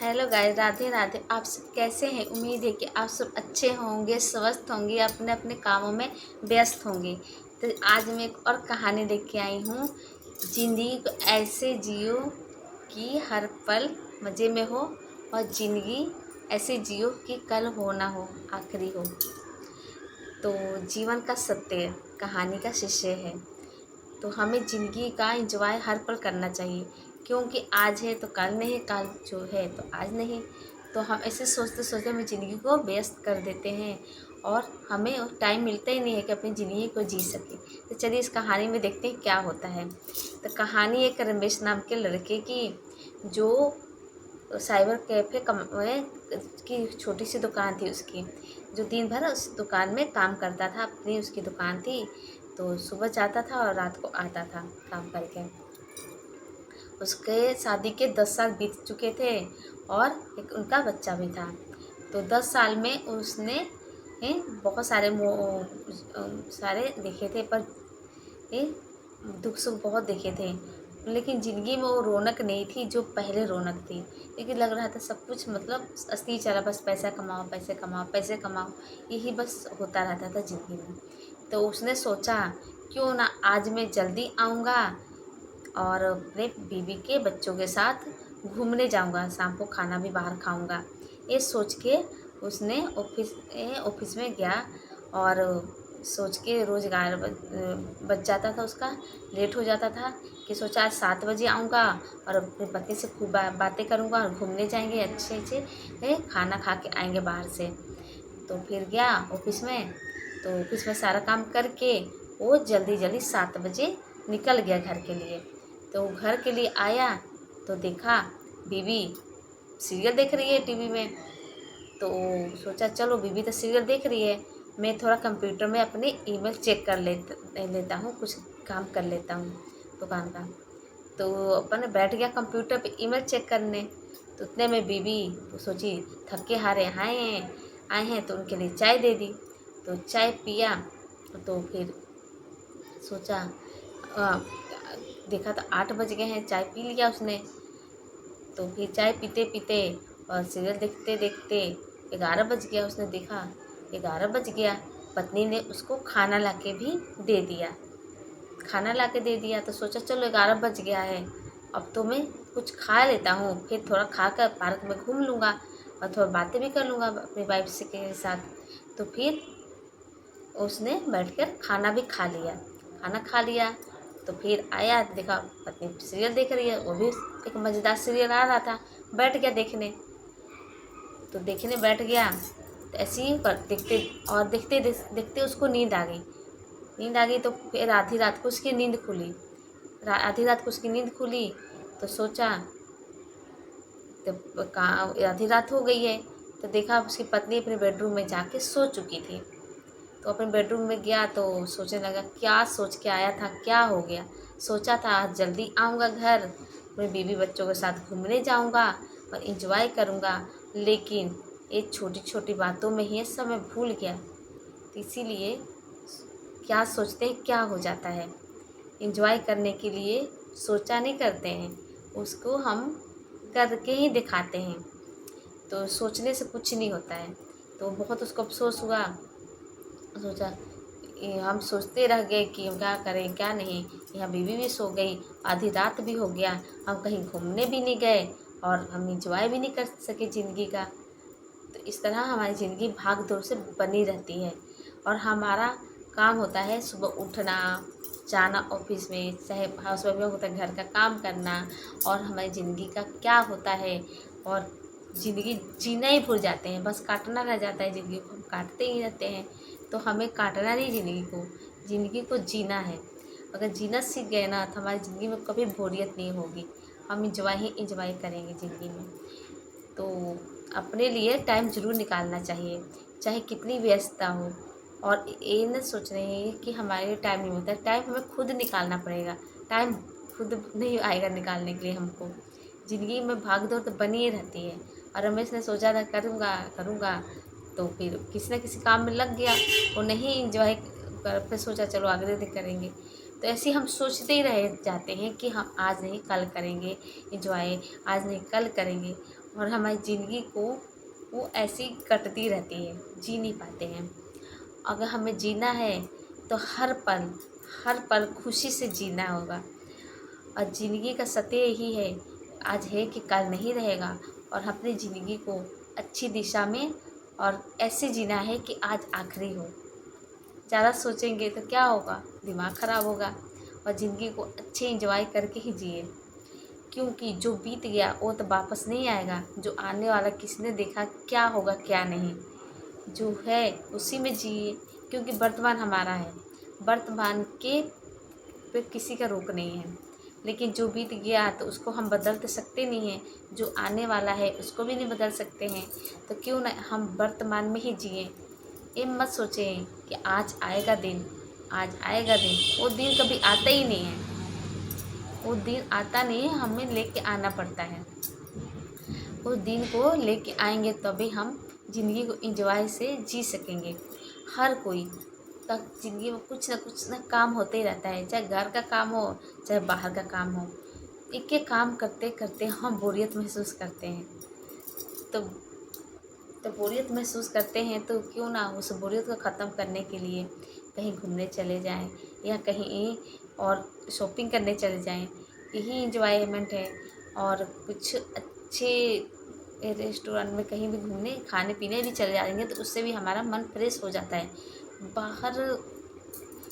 Hello guys, Radhe Radhe. आप सब कैसे हैं? उम्मीद है कि आप सब अच्छे होंगे, स्वस्थ होंगे, अपने अपने कामों में व्यस्त होंगे। तो आज मैं एक और कहानी लेके के आई हूँ। ज़िंदगी को ऐसे जियो कि हर पल मज़े में हो, और ज़िंदगी ऐसे जियो कि कल हो ना हो, आखिरी हो। तो जीवन का सत्य कहानी का शीर्षक है। तो हमें ज़िंदगी का एंजॉय हर पल करना चाहिए, क्योंकि आज है तो कल नहीं, कल जो है तो आज नहीं। तो हम ऐसे सोचते सोचते हमें ज़िंदगी को व्यस्त कर देते हैं, और हमें टाइम मिलता ही नहीं है कि अपनी ज़िंदगी को जी सके। तो चलिए इस कहानी में देखते हैं क्या होता है। तो कहानी एक रमेश नाम के लड़के की, जो साइबर कैफ़े की छोटी सी दुकान थी उसकी, जो दिन भर उस दुकान में काम करता था। अपनी उसकी दुकान थी, तो सुबह जाता था और रात को आता था काम करके। उसके शादी के 10 साल बीत चुके थे, और एक उनका बच्चा भी था। तो 10 साल में उसने बहुत सारे देखे थे, पर दुख सुख बहुत देखे थे। लेकिन ज़िंदगी में वो रौनक नहीं थी जो पहले रौनक थी। लेकिन लग रहा था सब कुछ मतलब असली चला, बस पैसा कमाओ, पैसे कमाओ, पैसे कमाओ, यही बस होता रहता था ज़िंदगी में। तो उसने सोचा, क्यों ना आज मैं जल्दी आऊँगा और अपने बीवी के बच्चों के साथ घूमने जाऊँगा, शाम को खाना भी बाहर खाऊँगा। ये सोच के उसने ऑफिस में गया, और सोच के रोज़ 11 बज जाता था उसका, लेट हो जाता था। कि सोचा आज 7 बजे आऊँगा और अपने पति से खूब बातें करूँगा, और घूमने जाएंगे, अच्छे अच्छे खाना खा के आएंगे बाहर से। तो फिर गया ऑफिस में। तो ऑफिस में सारा काम करके वो जल्दी जल्दी 7 बजे निकल गया घर के लिए। तो घर के लिए आया तो देखा बीवी सीरियल देख रही है टीवी में। तो सोचा चलो बीवी तो सीरियल देख रही है, मैं थोड़ा कंप्यूटर में अपने ईमेल चेक कर लेता हूँ, कुछ काम कर लेता हूँ दुकान का। तो अपन बैठ गया कंप्यूटर पे ईमेल चेक करने। तो उतने में बीवी सोची थके हारे आए हैं तो उनके लिए चाय दे दी। तो चाय पिया। तो फिर सोचा आ, देखा तो 8 बज गए हैं, चाय पी लिया उसने। तो फिर चाय पीते पीते और सीरियल देखते देखते 11 बज गया। उसने देखा 11 बज गया, पत्नी ने उसको खाना लाके भी दे दिया। खाना लाके दे दिया तो सोचा चलो 11 बज गया है, अब तो मैं कुछ खा लेता हूँ, फिर थोड़ा खा कर पार्क में घूम लूँगा और थोड़ा बातें भी कर लूँगा अपनी वाइफ से के साथ। तो फिर उसने बैठकर खाना भी खा लिया। खाना खा लिया तो फिर आया, देखा पत्नी सीरियल देख रही है, वो भी एक मज़ेदार सीरियल आ रहा था। बैठ गया देखने। तो देखने बैठ गया तो ऐसे ही देखते देखते उसको नींद आ गई। नींद आ गई तो फिर आधी रात को उसकी नींद खुली। आधी रात को उसकी नींद खुली तो सोचा, तो कहाँ आधी रात हो गई है। तो देखा उसकी पत्नी अपने बेडरूम में जाके सो चुकी थी। तो अपने बेडरूम में गया तो सोचने लगा, क्या सोच के आया था, क्या हो गया। सोचा था आज जल्दी आऊँगा घर, अपने बीवी बच्चों के साथ घूमने जाऊँगा और इंजॉय करूँगा, लेकिन ये छोटी छोटी बातों में ही ये सब मैं भूल गया। तो इसीलिए क्या सोचते हैं क्या हो जाता है। इंजॉय करने के लिए सोचा नहीं करते हैं, उसको हम करके ही दिखाते हैं। तो सोचने से कुछ नहीं होता है। तो बहुत उसको अफसोस हुआ। सोचा हम सोचते रह गए कि हम क्या करें क्या नहीं। यहाँ बीवी भी सो गई, आधी रात भी हो गया, हम कहीं घूमने भी नहीं गए और हम इंजॉय भी नहीं कर सके ज़िंदगी का। तो इस तरह हमारी ज़िंदगी भाग दौड़ से बनी रहती है, और हमारा काम होता है सुबह उठना, जाना ऑफिस में, चाहे हाउस वाइफ में होता है घर का काम करना, और हमारी ज़िंदगी का क्या होता है। और ज़िंदगी जीना ही भूल जाते हैं, बस काटना रह जाता है, ज़िंदगी को हम काटते ही रहते हैं। तो हमें काटना नहीं, ज़िंदगी को जीना है। अगर जीना सीख गए ना तो हमारी ज़िंदगी में कभी बोरियत नहीं होगी, हम इंजॉय ही इंजॉय करेंगे ज़िंदगी में। तो अपने लिए टाइम ज़रूर निकालना चाहिए, चाहे कितनी व्यस्तता हो। और ये न सोच रहे हैं कि हमारे लिए टाइम नहीं होता, टाइम हमें खुद निकालना पड़ेगा। टाइम खुद नहीं आएगा निकालने के लिए हमको। ज़िंदगी में भाग दौड़ तो बनी ही रहती है। और रमेश ने सोचा था करूँगा करूँगा, तो फिर किसी न किसी काम में लग गया, वो नहीं इंजॉय कर, फिर सोचा चलो अगले दिन करेंगे। तो ऐसे ही हम सोचते ही रह जाते हैं कि हम आज नहीं कल करेंगे इंजॉय, आज नहीं कल करेंगे। और हमारी ज़िंदगी को वो ऐसी कटती रहती है, जी नहीं पाते हैं। अगर हमें जीना है तो हर पल खुशी से जीना होगा। और ज़िंदगी का सत्य यही है, आज है कि कल नहीं रहेगा। और अपनी ज़िंदगी को अच्छी दिशा में और ऐसे जीना है कि आज आखिरी हो। ज़्यादा सोचेंगे तो क्या होगा, दिमाग ख़राब होगा। और ज़िंदगी को अच्छे एंजॉय करके ही जिए, क्योंकि जो बीत गया वो तो वापस नहीं आएगा। जो आने वाला किसने देखा क्या होगा क्या नहीं। जो है उसी में जिए, क्योंकि वर्तमान हमारा है। वर्तमान के पे किसी का रोक नहीं है। लेकिन जो बीत गया तो उसको हम बदल तो सकते नहीं हैं, जो आने वाला है उसको भी नहीं बदल सकते हैं। तो क्यों ना हम वर्तमान में ही जिए। ये मत सोचें कि आज आएगा दिन, आज आएगा दिन। वो दिन कभी आता ही नहीं है। वो दिन आता नहीं है, हमें लेके आना पड़ता है। उस दिन को लेके आएंगे तभी हम ज़िंदगी को इंजॉय से जी सकेंगे। हर कोई का ज़िंदगी में कुछ ना काम होते ही रहता है, चाहे घर का काम हो चाहे बाहर का काम हो। एक एक काम करते करते हम बोरियत महसूस करते हैं। तो बोरियत महसूस करते हैं तो क्यों ना उस बोरियत को ख़त्म करने के लिए कहीं घूमने चले जाएं, या कहीं और शॉपिंग करने चले जाएं। यही इंजॉयमेंट है। और कुछ अच्छे रेस्टोरेंट में कहीं भी घूमने खाने पीने भी चले जाएंगे तो उससे भी हमारा मन फ्रेश हो जाता है। बाहर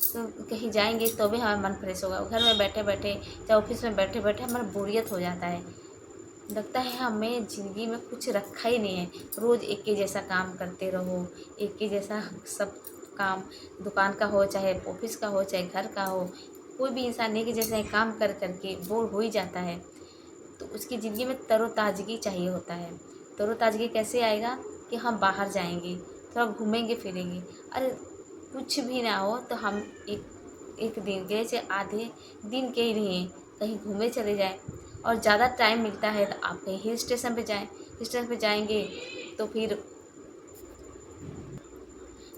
तो कहीं जाएंगे तो भी हमारा मन फ्रेश होगा। घर में बैठे बैठे चाहे ऑफिस में बैठे बैठे हमारा बोरियत हो जाता है। लगता है हमें ज़िंदगी में कुछ रखा ही नहीं है। रोज़ एक ही जैसा काम करते रहो, एक ही जैसा सब काम, दुकान का हो चाहे ऑफिस का हो चाहे घर का हो। कोई भी इंसान एक ही जैसा काम कर करके बोर हो ही जाता है। तो उसकी ज़िंदगी में तरोताज़गी चाहिए होता है। तरोताज़गी कैसे आएगा कि हम बाहर जाएंगे, थोड़ा घूमेंगे फिरेंगे। अरे कुछ भी ना हो तो हम एक दिन के चाहे आधे दिन के लिए कहीं घूमे चले जाएं। और ज़्यादा टाइम मिलता है तो आप कहीं हिल स्टेशन पे जाएं। हिल स्टेशन पे जाएंगे तो फिर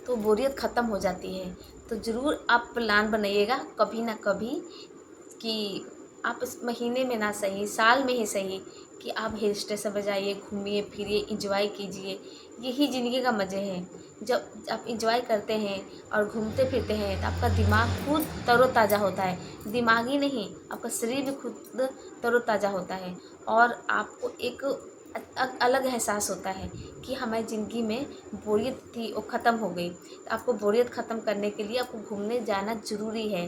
तो बोरियत ख़त्म हो जाती है। तो ज़रूर आप प्लान बनाइएगा कभी ना कभी, कि आप इस महीने में ना सही साल में ही सही, कि आप हिल स्टेशन पर जाइए, घूमिए फिरिए, इंजॉय कीजिए। यही ज़िंदगी का मज़े हैं। जब आप इंजॉय करते हैं और घूमते फिरते हैं तो आपका दिमाग खुद तरोताज़ा होता है। दिमाग ही नहीं, आपका शरीर भी खुद तरोताज़ा होता है। और आपको एक अलग एहसास होता है कि हमारी ज़िंदगी में बोरियत थी वो ख़त्म हो गई। तो आपको बोरियत ख़त्म करने के लिए आपको घूमने जाना ज़रूरी है,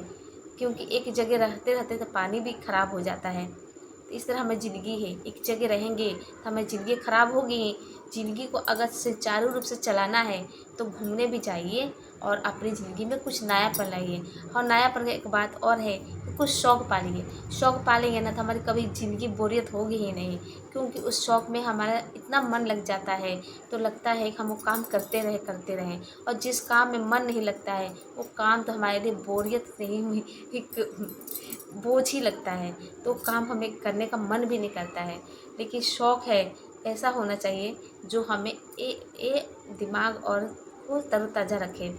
क्योंकि एक जगह रहते रहते तो पानी भी ख़राब हो जाता है। तो इस तरह हमें ज़िंदगी है, एक जगह रहेंगे तो हमें ज़िंदगी ख़राब होगी। ज़िंदगी को अगर सुचारू रूप से चलाना है तो घूमने भी चाहिए और अपनी ज़िंदगी में कुछ नयापन लाइए। और नयापन का एक बात और है कि कुछ शौक़ पालिए। शौक़ पालेंगे ना तो हमारी कभी ज़िंदगी बोरियत होगी ही नहीं, क्योंकि उस शौक़ में हमारा इतना मन लग जाता है। तो लगता है कि हम वो काम करते रहें। और जिस काम में मन नहीं लगता है वो काम तो हमारे लिए बोरियत नहीं हुई, एक बोझ ही लगता है। तो काम हमें करने का मन भी नहीं करता है। लेकिन शौक़ है ऐसा होना चाहिए जो हमें ए दिमाग और को तरोताज़ा रखे।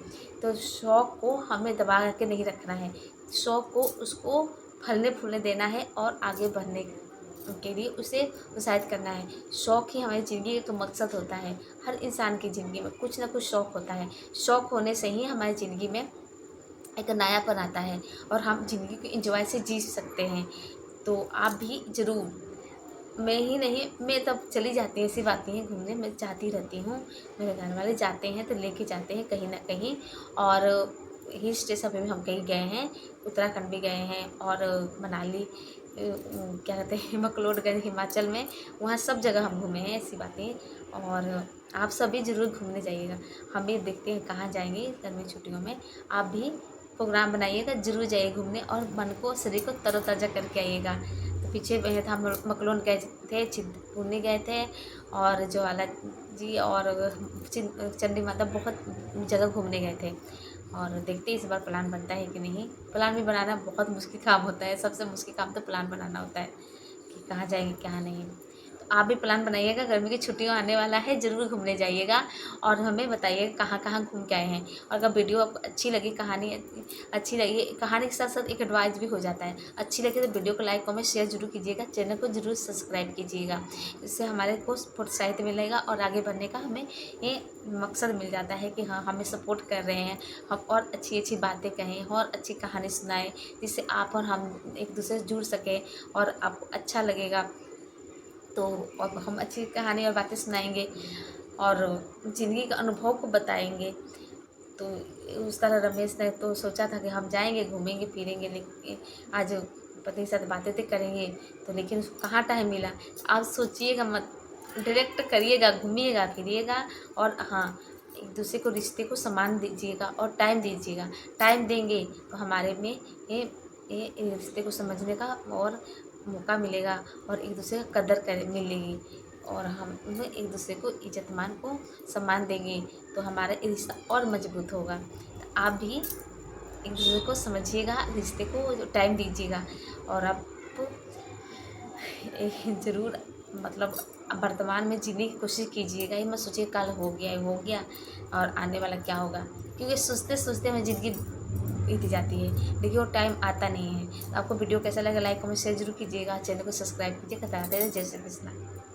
तो शौक़ को हमें दबा के नहीं रखना है। शौक़ को उसको फलने फूलने देना है और आगे बढ़ने के लिए उसे उत्साहित करना है। शौक़ ही हमारी ज़िंदगी का तो मकसद होता है। हर इंसान की ज़िंदगी में कुछ ना कुछ शौक़ होता है। शौक़ होने से ही हमारी ज़िंदगी में एक नयापन आता है और हम ज़िंदगी को एंजॉय से जी सकते हैं। तो आप भी ज़रूर, मैं ही नहीं, मैं तब चली जाती हूँ, ऐसी बात नहीं है, घूमने मैं जाती रहती हूँ। मेरे घर वाले जाते हैं तो लेके जाते हैं कहीं ना कहीं। और हिल स्टेशन पे भी हम कहीं गए हैं, उत्तराखंड भी गए हैं और मनाली, क्या कहते हैं, मकलोडगंज हिमाचल में, वहाँ सब जगह हम घूमे हैं, ऐसी बातें। और आप सभी ज़रूर घूमने जाइएगा। हम भी देखते हैं कहाँ जाएंगे गर्मी छुट्टियों में। आप भी प्रोग्राम बनाइएगा, ज़रूर जाइए घूमने और मन को शरीर को तरोताज़ा करके आइएगा। तो पीछे गए थे हम, मकलोन गए थे, चिंतपूर्णी गए थे और ज्वाला जी और चंडी माता, बहुत जगह घूमने गए थे। और देखते इस बार प्लान बनता है कि नहीं। प्लान भी बनाना बहुत मुश्किल काम होता है। सबसे मुश्किल काम तो प्लान बनाना होता है कि कहाँ जाएंगे कहाँ नहीं। तो तो आप भी प्लान बनाइएगा, गर्मी की छुट्टियाँ आने वाला है, ज़रूर घूमने जाइएगा और हमें बताइएगा कहाँ कहाँ घूम के आए हैं। और अगर वीडियो आपको अच्छी लगी, कहानी अच्छी लगी, कहानी के साथ साथ एक एडवाइस भी हो जाता है, अच्छी लगी तो वीडियो को लाइक कमेंट शेयर जरूर कीजिएगा, चैनल को जरूर सब्सक्राइब कीजिएगा। इससे हमारे को प्रोत्साहित मिलेगा और आगे बढ़ने का हमें ये मकसद मिल जाता है कि हाँ, हमें सपोर्ट कर रहे हैं, हम और अच्छी अच्छी बातें कहें और अच्छी कहानी सुनाएं, जिससे आप और हम एक दूसरे से जुड़ सकें और आपको अच्छा लगेगा। तो अब हम अच्छी कहानी और बातें सुनाएंगे और ज़िंदगी का अनुभव को बताएंगे। तो उस तरह रमेश ने तो सोचा था कि हम जाएंगे, घूमेंगे फिरेंगे, लेकिन आज पति के साथ बातें तो करेंगे, तो लेकिन उसको कहाँ टाइम मिला। आप सोचिएगा मत, डायरेक्ट करिएगा, घूमिएगा फिरिएगा और हाँ, एक दूसरे को रिश्ते को सम्मान दीजिएगा और टाइम दीजिएगा। टाइम देंगे तो हमारे में ये रिश्ते को समझने का और मौका मिलेगा और एक दूसरे का कदर कर मिलेगी और हम एक दूसरे को इज्जत मान को सम्मान देंगे तो हमारा रिश्ता और मजबूत होगा। तो आप भी एक दूसरे को समझिएगा, रिश्ते को टाइम दीजिएगा और आप ज़रूर मतलब वर्तमान में जीने की कोशिश कीजिएगा। ये मत सोचिए कल हो गया और आने वाला क्या होगा, क्योंकि सोचते सोचते हमें ज़िंदगी बीत जाती है, लेकिन वो टाइम आता नहीं है। तो आपको वीडियो कैसा लगा लाइक कमेंट शेयर जरूर कीजिएगा, चैनल को सब्सक्राइब कीजिएगा। जय श्री कृष्ण।